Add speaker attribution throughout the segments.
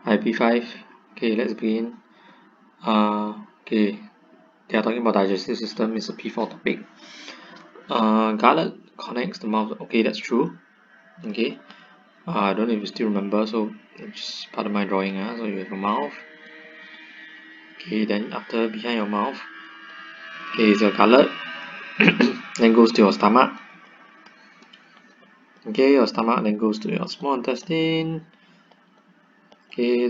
Speaker 1: Hi P5. Okay, let's begin. Okay, they are talking about digestive system. It's a P4 topic. Gullet connects the mouth. Okay, that's true. Okay. I don't know if you still remember. So it's part of my drawing. So you have a mouth. Okay, then after behind your mouth, okay, is your gullet. Then goes to your stomach. Okay, your stomach then goes to your small intestine. Okay,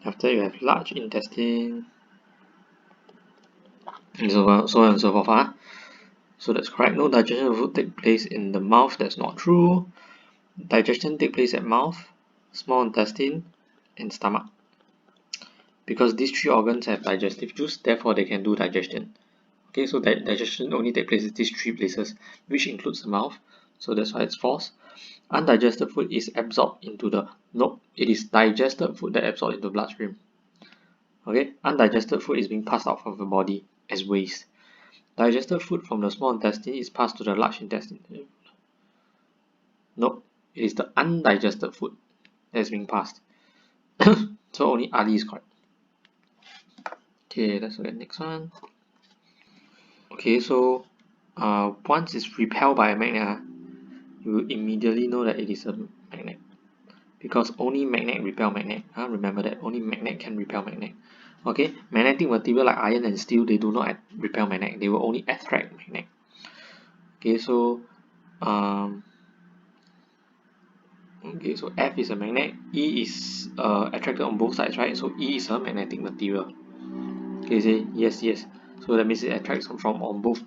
Speaker 1: after you have large intestine, and so on and so forth. So that's correct. No digestion of food take place in the mouth. That's not true. Digestion take place at mouth, small intestine, and stomach. Because these three organs have digestive juice, therefore they can do digestion. Okay, so digestion only take place in these three places, which includes the mouth. So that's why it's false. Undigested food is absorbed into the it is digested food that absorbs into the bloodstream. Okay, undigested food is being passed out from the body as waste. Digested food from the small intestine is passed to the large intestine. Nope, it is the undigested food that is being passed. So only Ali is correct. Okay, let's look at next one. Okay, so once it's repelled by a magnet, you will immediately know that it is a magnet. Because only magnet repel magnet. Remember that only magnet can repel magnet. Okay, magnetic material like iron and steel, they do not repel magnet. They will only attract magnet. Okay, so okay, so F is a magnet, E is attracted on both sides, right? So E is a magnetic material. Okay, say yes, yes. So that means it attracts from on both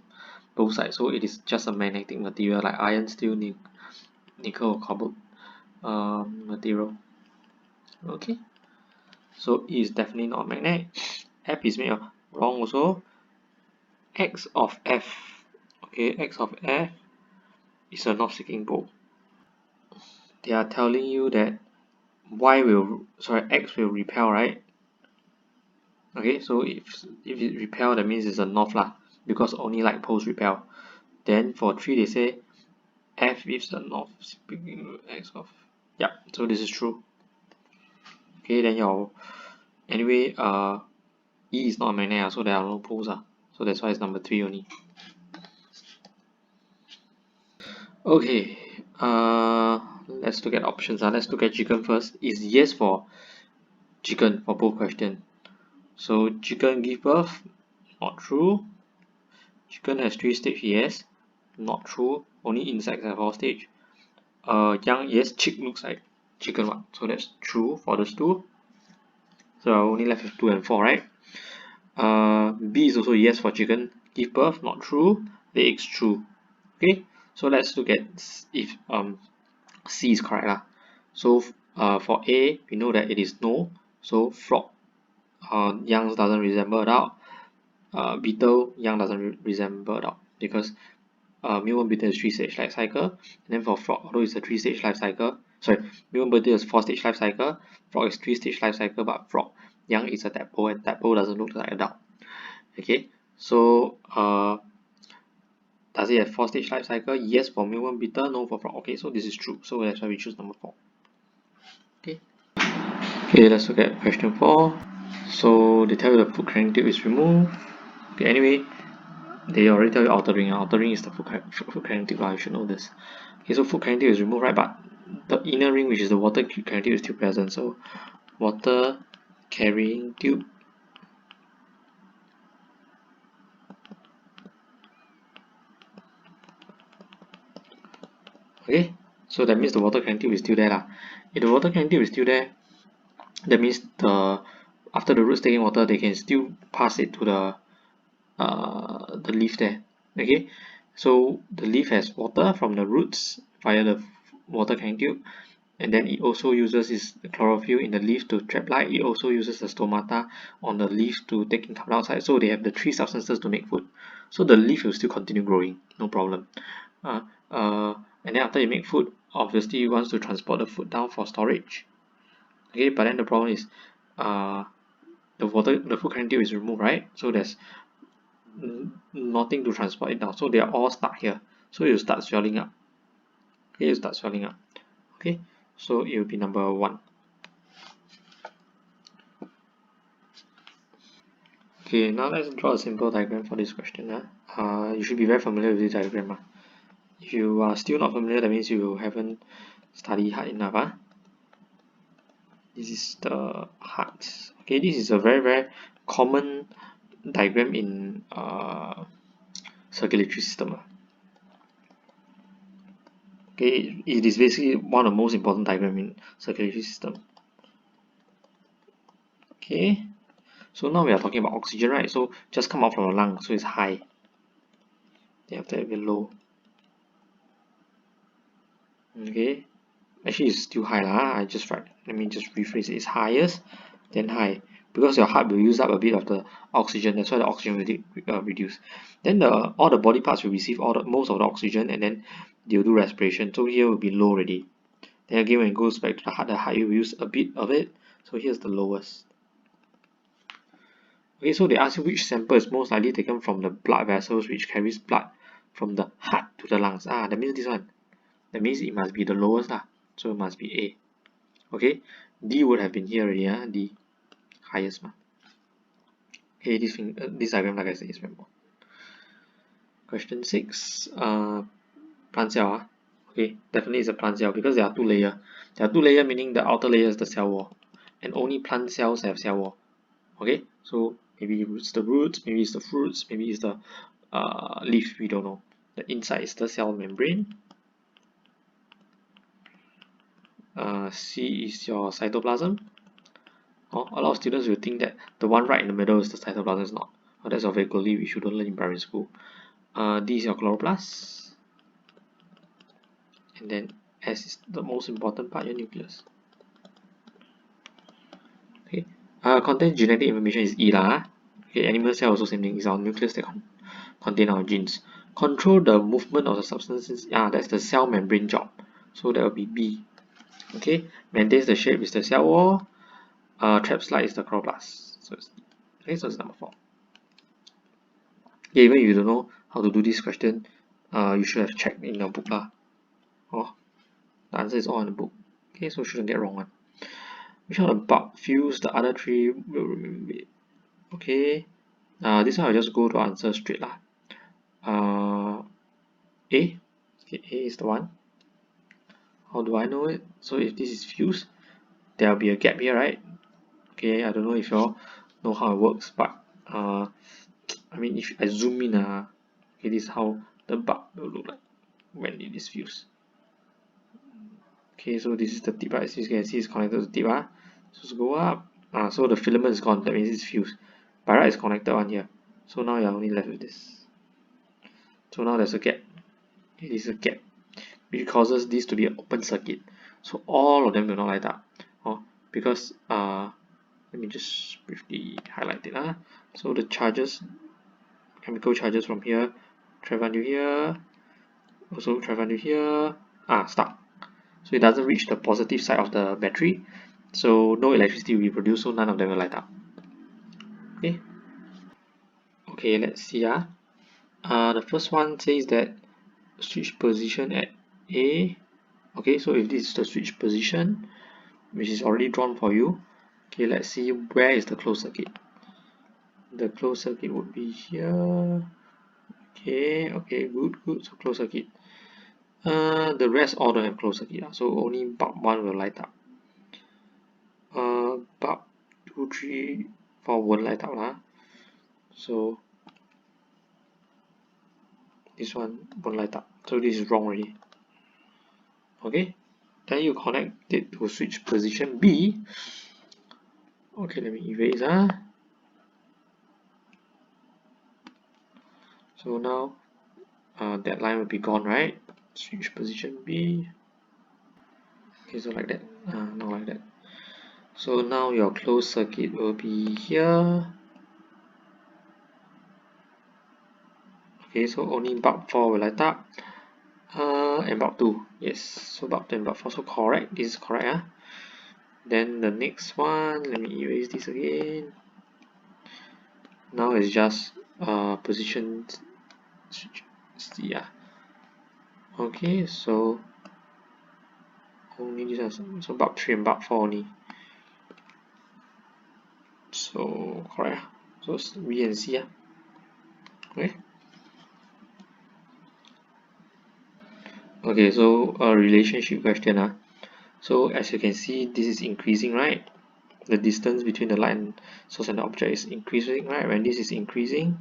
Speaker 1: sides. So it is just a magnetic material like iron, steel, nickel, or cobalt material. Okay, so E is definitely not a magnet. F is made of wrong also. X of F. Okay, X of F is a north-seeking pole. They are telling you that X will repel, right? Okay, so if it repel, that means it's a north lah, because only like poles repel. Then for 3 they say F is the north, speaking X of, yeah, so this is true. Okay, then anyway E is not a magnet, so there are no poles, so that's why it's number 3 only. Okay, let's look at options. Let's look at chicken first. Is yes for chicken for both question. So chicken give birth, not true. Chicken has 3 stages, yes, not true. Only insects have 4 stages. Young, yes, chick looks like chicken one, so that's true for those two. So I only left with 2 and 4, right? B is also yes for chicken. Give birth, not true. Lay eggs, true. Okay, so let's look at if C is correct. So for A, we know that it is no. So frog, young doesn't resemble adult. Beetle, young doesn't resemble adult because mealworm beetle is 3-stage life cycle. And then for frog, although it's a 3-stage life cycle, mealworm beetle is 4-stage life cycle. Frog is 3-stage life cycle, but frog young is a tadpole, and tadpole doesn't look like adult. Okay, so does it have 4-stage life cycle? Yes for mealworm beetle, no for frog. Okay, so this is true. So that's why we choose number 4. Okay. Okay, let's look at question 4. So they tell you the food carrying tube is removed. Okay, anyway, they already tell you outer ring. Outer ring is the food carrying tube. You should know this. Okay, so food carrying tube is removed, right? But the inner ring, which is the water carrying tube, is still present. So water carrying tube. Okay, so that means the water carrying tube is still there. If the water carrying tube is still there, that means after the roots taking water, they can still pass it to the leaf there. Okay, so the leaf has water from the roots via the water carrying tube, and then it also uses the chlorophyll in the leaf to trap light. It also uses the stomata on the leaf to take in carbon dioxide. So they have the 3 substances to make food. So the leaf will still continue growing, no problem. And then after you make food, obviously you want to transport the food down for storage. Okay, but then the problem is the food carrying tube is removed, right? So there's nothing to transport it down, so they are all stuck here. So you start swelling up. Okay, you start swelling up. Okay, so it will be number 1. Okay, now let's draw a simple diagram for this question. You should be very familiar with this diagram. If you are still not familiar, that means you haven't studied hard enough. This is the heart. Okay, this is a very common diagram in circulatory system. Okay, it is basically one of the most important diagram in circulatory system. Okay, so now we are talking about oxygen, right? So just come out from the lung, so it's high. Then after that, low. Okay, actually it's still high lah. I just write. Let me just rephrase it. It's highest, then high, because your heart will use up a bit of the oxygen. That's why the oxygen will reduce. Then all the body parts will receive most of the oxygen, and then they'll do respiration. So here will be low already. Then again, when it goes back to the heart will use a bit of it. So here's the lowest. Okay, so they ask you which sample is most likely taken from the blood vessels which carries blood from the heart to the lungs. That means this one. That means it must be the lowest so it must be A. Okay, D would have been here already. D, highest Okay, this diagram, like I said, is very important. Question 6. Plant cell. Okay, definitely it's a plant cell because there are two layers. There are two layers, meaning the outer layer is the cell wall, and only plant cells have cell wall. Okay, so maybe it's the roots, maybe it's the fruits, maybe it's the leaf. We don't know. The inside is the cell membrane. C is your cytoplasm. A lot of students will think that the one right in the middle is the cytoplasm. Is not. That's a vaguely we shouldn't learn in primary school. D is your chloroplast, and then S is the most important part, your nucleus. Okay, contains genetic information is E lah. Okay, animal cell also same thing, is our nucleus that contain our genes. Control the movement of the substances. That's the cell membrane job. So that will be B. Okay, maintains the shape is the cell wall. Trap slide is the chloroplast. So it's number 4. Okay, even if you don't know how to do this question, you should have checked in your book lah. The answer is all in the book. Okay, so shouldn't get wrong one. Which one of the above fills the other three will remain it? Okay, this one I'll just go to answer straight lah. A. Okay, A is the one. How do I know it? So if this is fused, there will be a gap here, right? Okay, I don't know if you all know how it works, but I mean, if I zoom in, okay, this is how the bug will look like when it is fused. Okay, so this is the tip, right? So you can see it's connected to the tip. So let's go up. So the filament is gone. That means it's fused. By right, it's connected on here. So now you're only left with this. So now there's a gap. It is a gap, which causes this to be an open circuit. So all of them will not light up. Because let me just briefly highlight it. So the charges, chemical charges from here, travel to here, also travel to here. Stuck. So it doesn't reach the positive side of the battery. So no electricity will be produced, so none of them will light up. Okay, let's see. The first one says that switch position at A. Okay, so if this is the switch position, which is already drawn for you, okay, let's see where is the closed circuit. The closed circuit would be here. Okay, good. So closed circuit. The rest all don't have closed circuit, so only bulb 1 will light up. Bulb 2, 3, 4 won't light up. So this one won't light up. So this is wrong already. Okay, then you connect it to switch position B. Okay, let me erase. So now that line will be gone, right? Switch position B. Okay, so like that. Not like that. So now your closed circuit will be here. Okay, so only bulb 4 will light up. And bulb 2. Yes, so bulb 2 and bulb 4. So correct. This is correct. Then the next one, let me erase this again. Now it's just position switch C. Okay, so only this one. So bulb 3 and bulb 4 only. So correct. So it's B and C. Okay. Okay, so a relationship question. So as you can see, this is increasing, right? The distance between the light and source and the object is increasing, right? When this is increasing,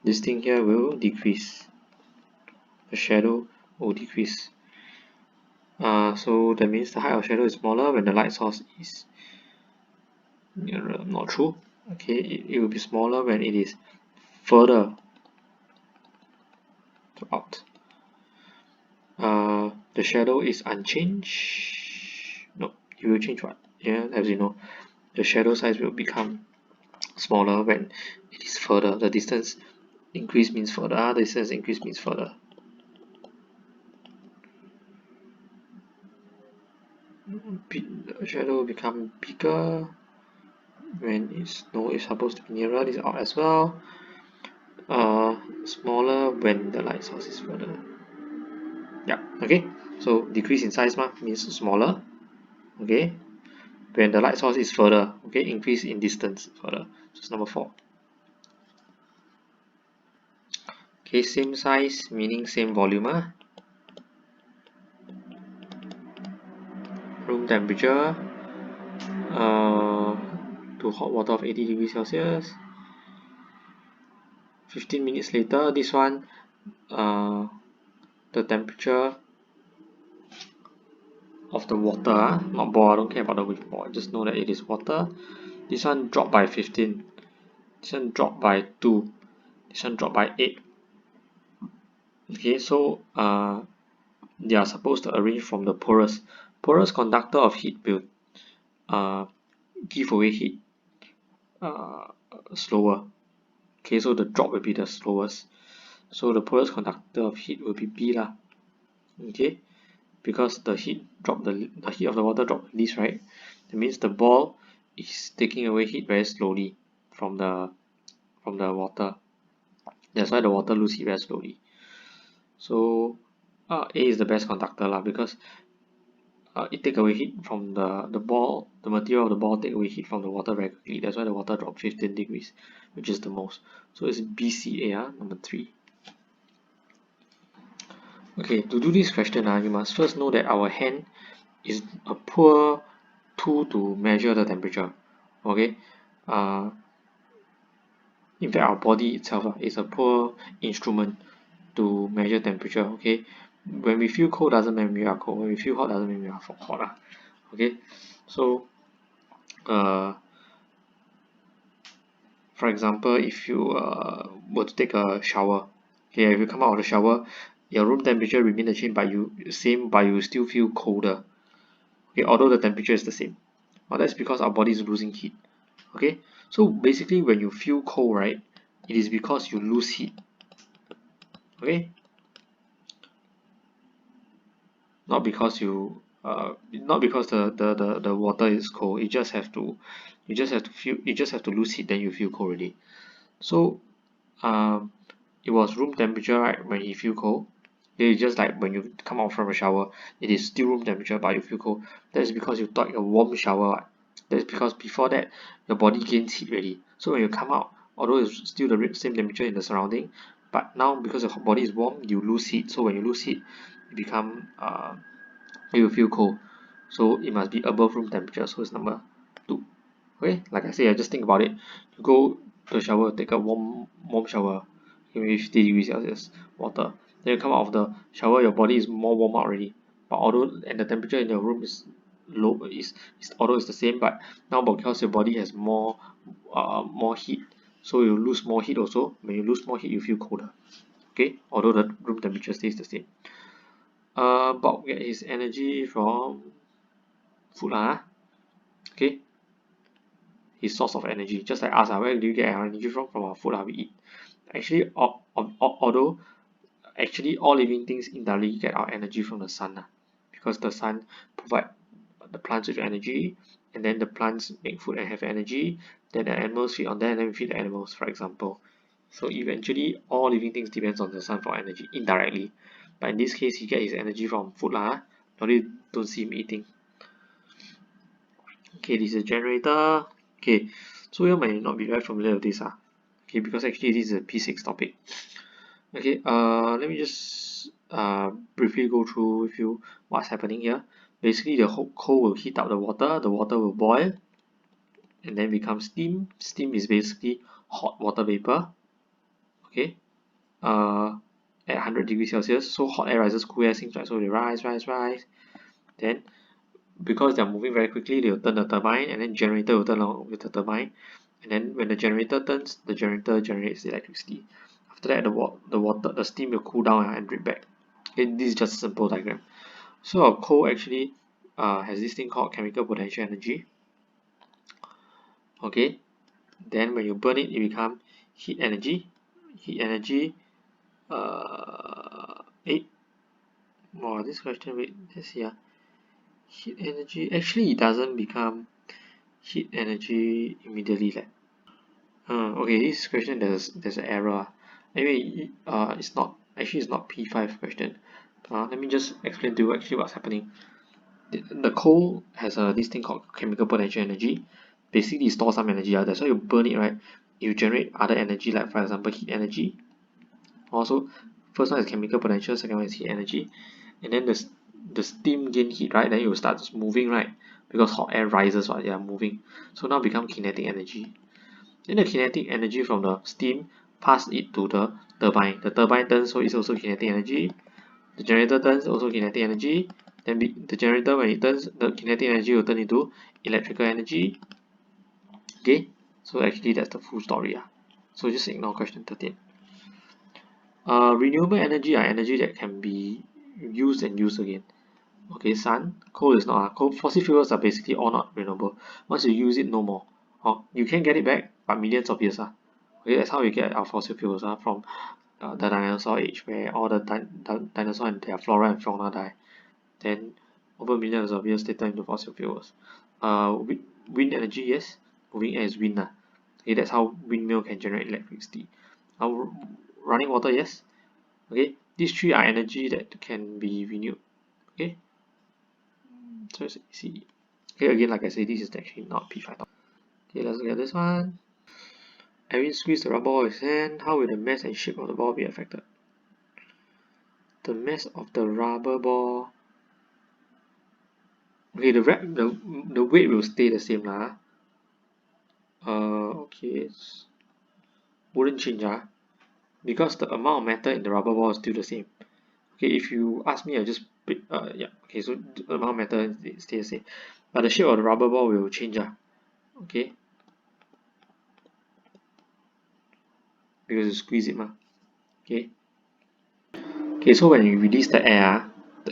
Speaker 1: this thing here will decrease. The shadow will decrease. So that means the height of shadow is smaller when the light source is nearer. Not true. Okay, it will be smaller when it is further out. The shadow is unchanged. No, it will change what? Yeah, as you know, the shadow size will become smaller when it is further. The distance increase means further. The distance increase means further. The shadow will become bigger when it's no, it's supposed to be nearer. This out as well. Smaller when the light source is further. Yeah. Okay. So decrease in size means smaller. Okay. When the light source is further. Okay. Increase in distance further. So it's number 4. Okay. Same size meaning same volume. Room temperature. To hot water of 80 degrees Celsius. 15 minutes later, this one, the temperature of the water, not boil, I don't care about the with boil, just know that it is water. This one dropped by 15, this one dropped by 2, this one dropped by 8. Okay, so they are supposed to arrange from the porous conductor of heat will give away heat slower. Okay, so the drop will be the slowest. So the porous conductor of heat will be B lah. Okay, because the heat of the water dropped least, right? That means the ball is taking away heat very slowly from the water. That's why the water lose heat very slowly. So A is the best conductor lah, because it take away heat from the ball. The material of the ball take away heat from the water very quickly. That's why the water dropped 15 degrees, which is the most. So it's BCA, number 3. Okay, to do this question, you must first know that our hand is a poor tool to measure the temperature. Okay, in fact, our body itself is a poor instrument to measure temperature. Okay, when we feel cold doesn't mean we are cold. When we feel hot doesn't mean we are hot. Okay, so for example, if you were to take a shower, okay, if you come out of the shower, your room temperature remain the same, but you still feel colder. Okay, although the temperature is the same. Well, that's because our body is losing heat. Okay, so basically when you feel cold, right, it is because you lose heat. Okay, not because the water is cold. You just have to lose heat, then you feel cold already. So it was room temperature, right, when you feel cold. It's just like when you come out from a shower, it is still room temperature, but you feel cold. That's because you thought a warm shower, right? That's because before that your body gains heat already. So when you come out, although it's still the same temperature in the surrounding, but now because your body is warm, you lose heat. So when you lose heat, you become you will feel cold. So it must be above room temperature. So it's number 2. Okay, like I say, I just think about it. You go to the shower, take a warm shower, with 50 degrees Celsius water. Then you come out of the shower, your body is more warm out already. But the temperature in your room is low, although it's the same, but now because your body has more heat, so you lose more heat also. When you lose more heat, you feel colder. Okay, although the room temperature stays the same. Bob get his energy from food okay, his source of energy, just like us where do you get our energy from our food we eat. Actually, although actually all living things indirectly get our energy from the sun because the sun provide the plants with energy, and then the plants make food and have energy, then the animals feed on that, and then we feed the animals, for example. So eventually all living things depends on the sun for energy indirectly, but in this case he get his energy from food don't see him eating. Okay, this is a generator. Okay, So you might not be very familiar with this, okay, because actually this is a P6 topic. Okay, let me just briefly go through with you what's happening here. Basically, the whole coal will heat up the water will boil, and then become steam. Steam is basically hot water vapor. Okay, at 100 degrees Celsius. So hot air rises, cool air sinks, right? So they rise. Then because they're moving very quickly, they'll turn the turbine, and then generator will turn along with the turbine. And then when the generator turns, the generator generates electricity. After that, the steam will cool down and drip back. Okay, this is just a simple diagram. So a coal actually has this thing called chemical potential energy. Okay, then when you burn it, it becomes heat energy. Heat energy. Eight. Wow, this question. Wait, let's see. Heat energy. Actually, it doesn't become heat energy immediately. Like, okay, this question there's an error. Anyway, it's not P5 question. Let me just explain to you actually what's happening. The coal has this thing called chemical potential energy. Basically, it stores some energy. That's why you burn it, right? You generate other energy, like for example, heat energy. Also, first one is chemical potential, second one is heat energy, and then the steam gain heat, right? Then you start moving, right? Because hot air rises, right? Yeah, moving. So now become kinetic energy. Then the kinetic energy from the steam pass it to the turbine. The turbine turns, so it's also kinetic energy. The generator turns, also kinetic energy. Then the generator, when it turns, the kinetic energy will turn into electrical energy. Okay, so actually that's the full story. So just ignore question 13. Renewable energy are energy that can be used and used again. Okay, sun, coal is not. Coal, fossil fuels are basically all not renewable. Once you use it, no more. You can get it back, but millions of years. Okay, that's how we get our fossil fuels from the dinosaur age, where all the dinosaur and their flora and fauna die. Then, over millions of years, they turn into fossil fuels. Wind energy, yes. Moving air is wind. Okay, that's how windmill can generate electricity. Running water, yes. Okay, these three are energy that can be renewed. Okay, so let's see. Okay, again, like I said, this is actually not P5. Okay, let's look at this one. Erin squeezed the rubber ball with his hand. How will the mass and shape of the ball be affected? The mass of the rubber ball. Okay, the weight will stay the same lah. Okay, wouldn't change because the amount of metal in the rubber ball is still the same. Okay, if you ask me, I just yeah. Okay, so the amount of metal stays the same, but the shape of the rubber ball will change Okay, because you squeeze it Okay. Okay, so when you release the air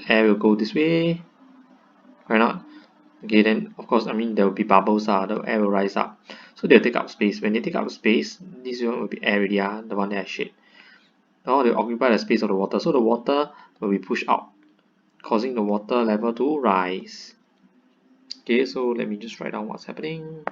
Speaker 1: will go this way, right not? Okay, then of course, I mean there will be bubbles, the air will rise up. So they'll take up space. When they take up space, this one will be air already, the one that I shade. Now they occupy the space of the water. So the water will be pushed out, causing the water level to rise. Okay, so let me just write down what's happening.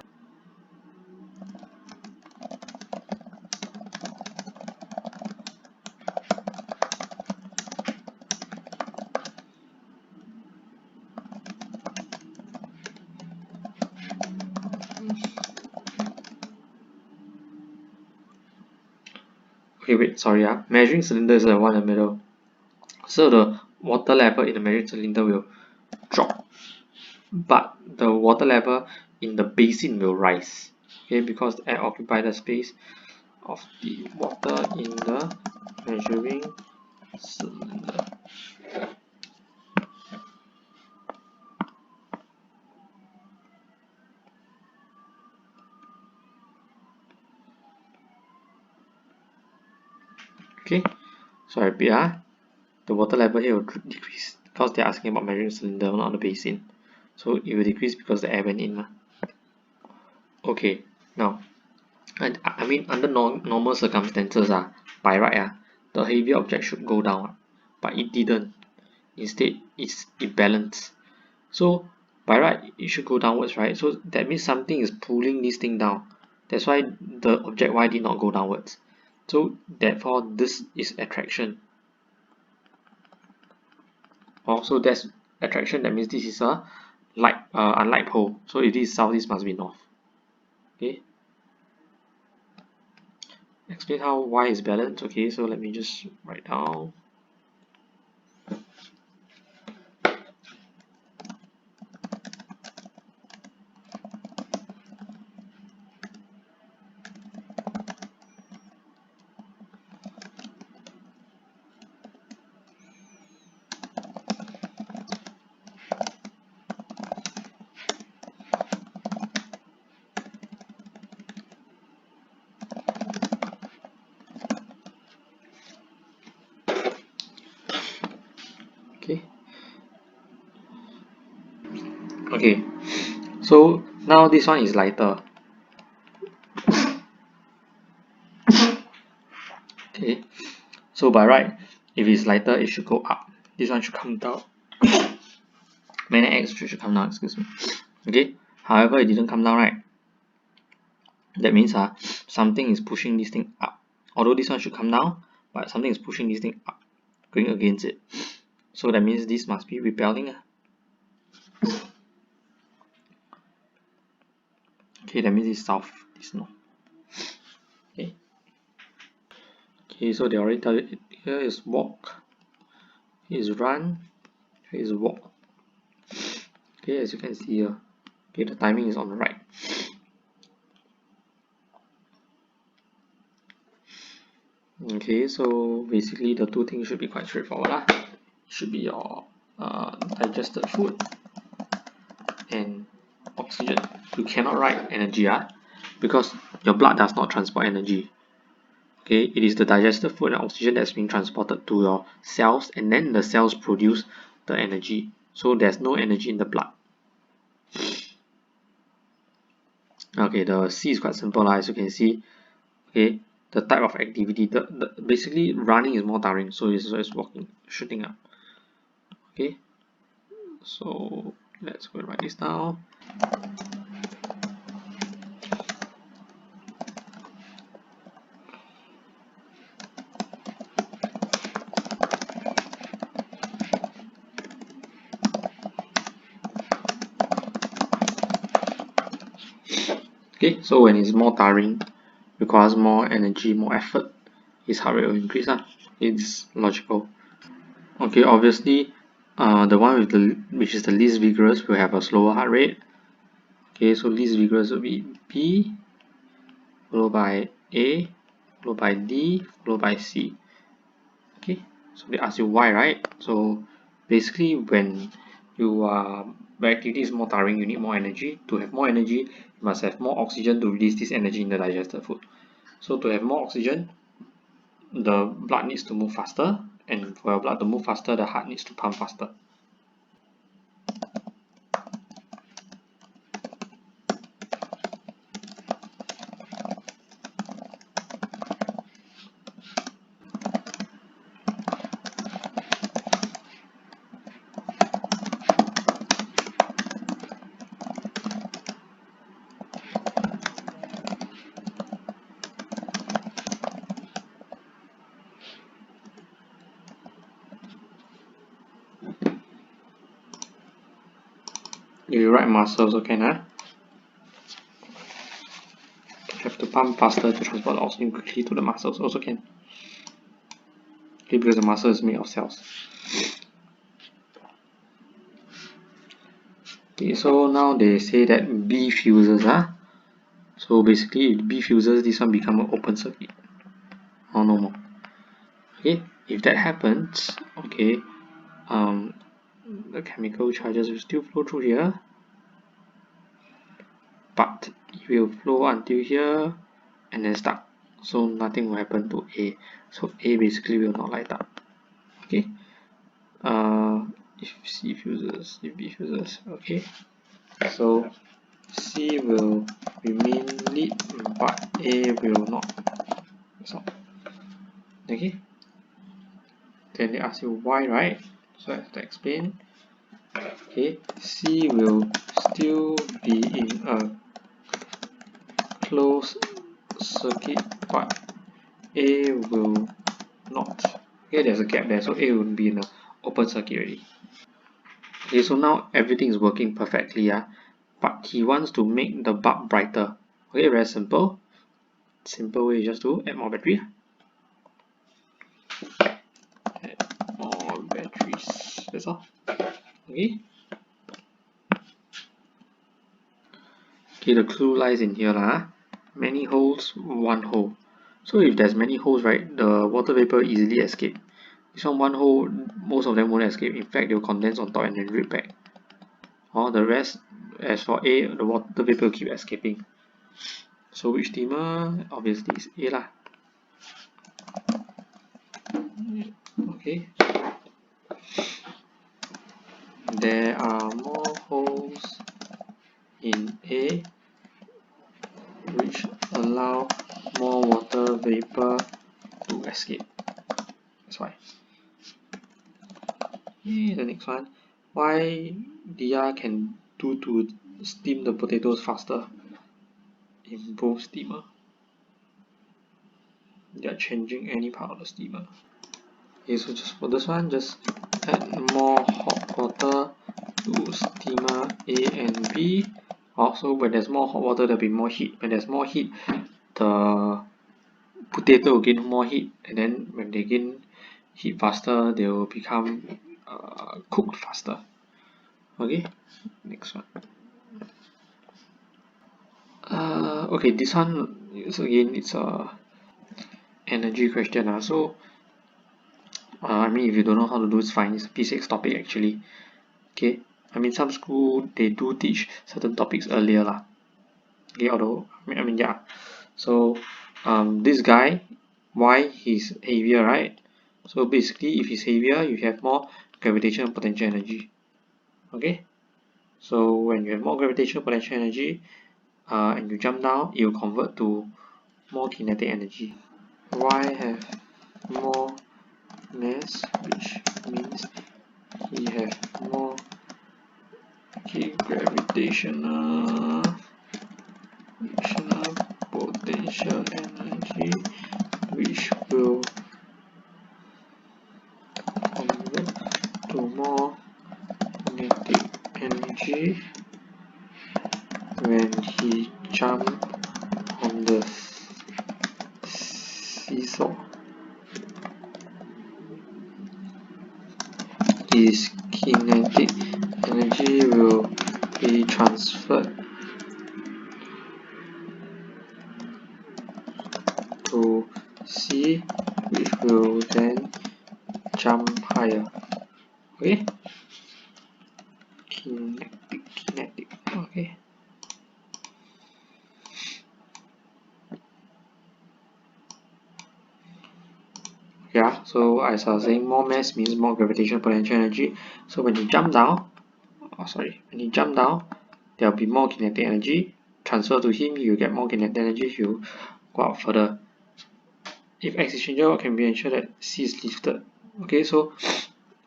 Speaker 1: Okay, wait, sorry. Measuring cylinder is the one in the middle. So the water level in the measuring cylinder will drop, but the water level in the basin will rise. Okay, because the air occupies the space of the water in the measuring cylinder. Okay, so I repeat, the water level here will decrease because they're asking about measuring cylinder, not the basin. So it will decrease because the air went in. Okay, now, I mean under normal circumstances, by right, the heavy object should go down, but it didn't. Instead, it balanced. So by right, it should go downwards, right? So that means something is pulling this thing down. That's why the object Y did not go downwards. So therefore, this is attraction. Also, that's attraction. That means this is a unlike pole. So if this is south, this must be north. Okay. explain how Y is balanced. Okay, so let me just write down. Okay. Okay. So now this one is lighter. Okay. So by right, if it's lighter, it should go up. This one should come down. Magnet X should come down. Excuse me. Okay. However, it didn't come down, right? That means something is pushing this thing up. Although this one should come down, but something is pushing this thing up, going against it. So that means this must be repelling. Okay, that means it's south. This north. Okay. Okay, so they already tell you here is walk, here is run, here is walk. Okay, as you can see here. Okay, the timing is on the right. Okay, so basically the two things should be quite straightforward. Should be your digested food and oxygen. You cannot write energy because your blood does not transport energy. Okay, it is the digested food and oxygen that's being transported to your cells, and then the cells produce the energy. So there's no energy in the blood. Okay, the C is quite simple as you can see. Okay, the type of activity, basically running is more tiring, so it's walking, shooting up. Okay, so let's go and write this down. Okay, so when it's more tiring, requires more energy, more effort, his heart rate will increase. It's logical. Okay, obviously, the one with which is the least vigorous will have a slower heart rate. Okay, so least vigorous will be B, followed by A, followed by D, followed by C. Okay, so they ask you why, right? So basically, when activity is more tiring, you need more energy. To have more energy, you must have more oxygen to release this energy in the digested food. So to have more oxygen, the blood needs to move faster, and for your blood to move faster, the heart needs to pump faster. If you write muscle also can, have to pump faster to transport the oxygen quickly to the muscles also can. Okay, because the muscle is made of cells. Okay, so now they say that B fuses, so basically if B fuses, this one become an open circuit or no more. Okay, if that happens, okay, the chemical charges will still flow through here, but it will flow until here and then stop. So nothing will happen to A. So A basically will not light up. Okay. If C fuses, if B fuses, okay. So C will remain lit, but A will not. That's all. Okay. Then they ask you why, right? So I have to explain. Okay, C will still be in a closed circuit, but A will not. Okay, there's a gap there, so A will be in an open circuit already. Okay, so now everything is working perfectly, but he wants to make the bulb brighter. Okay, very simple. simple way is just to add more battery. Add more batteries. That's all. Okay. Okay, the clue lies in here lah. Many holes, one hole. So if there's many holes, right, the water vapor easily escape. This one hole, most of them won't escape. In fact, they'll condense on top and then drip back. Or the rest, as for A, the water vapor will keep escaping. So which steamer? Obviously is A lah. Okay. There are more holes in A which allow more water vapor to escape. That's why. Okay, the next one. Why Dia can do to steam the potatoes faster in both steamer? They are changing any part of the steamer. Okay, so just for this one, just add more hot water to steamer A and B. Also, when there's more hot water, there'll be more heat. When there's more heat, the potato will gain more heat, and then when they gain heat faster, they will become cooked faster. Okay, next one. Okay, this one is again, it's a energy question. So I mean, if you don't know how to do, it's fine. It's a P6 topic actually. Okay, I mean, some school they do teach certain topics earlier lah. Okay, although I mean yeah. So this guy, why he's heavier, right? So basically, if he's heavier, you have more gravitational potential energy. Okay, so when you have more gravitational potential energy, and you jump down, it will convert to more kinetic energy. Why have more mass, which means he have more gravitational potential energy, which will convert to more kinetic energy when he jump on the seesaw. His kinetic energy will be transferred to C, which will then jump higher. Okay, kinetic. Okay. Yeah, so as I was saying, more mass means more gravitational potential energy. So when you jump down, there'll be more kinetic energy. Transfer to him, you get more kinetic energy, you go up further. If x is changer, what can be ensured that C is lifted? Okay, so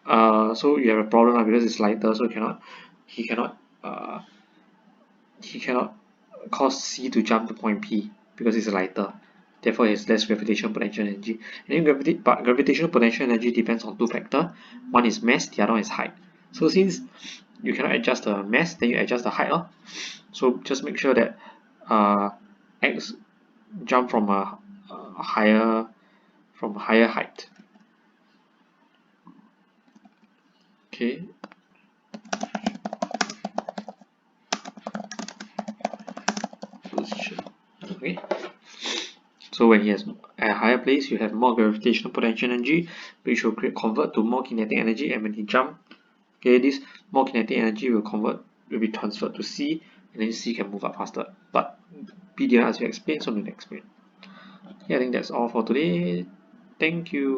Speaker 1: so you have a problem because it's lighter, so he cannot cause C to jump to point P because it's lighter. Therefore, it has less gravitational potential energy. And then gravitational potential energy depends on two factors. One is mass, the other one is height. So since you cannot adjust the mass, then you adjust the height. So just make sure that x jump from a higher height. Okay. Position. Okay. So when he has a higher place, you have more gravitational potential energy, which will convert to more kinetic energy, and when he jump, okay, this more kinetic energy will be transferred to C, and then C can move up faster. But P didn't ask you to explain, so I'm going to explain. Yeah, I think that's all for today. Thank you.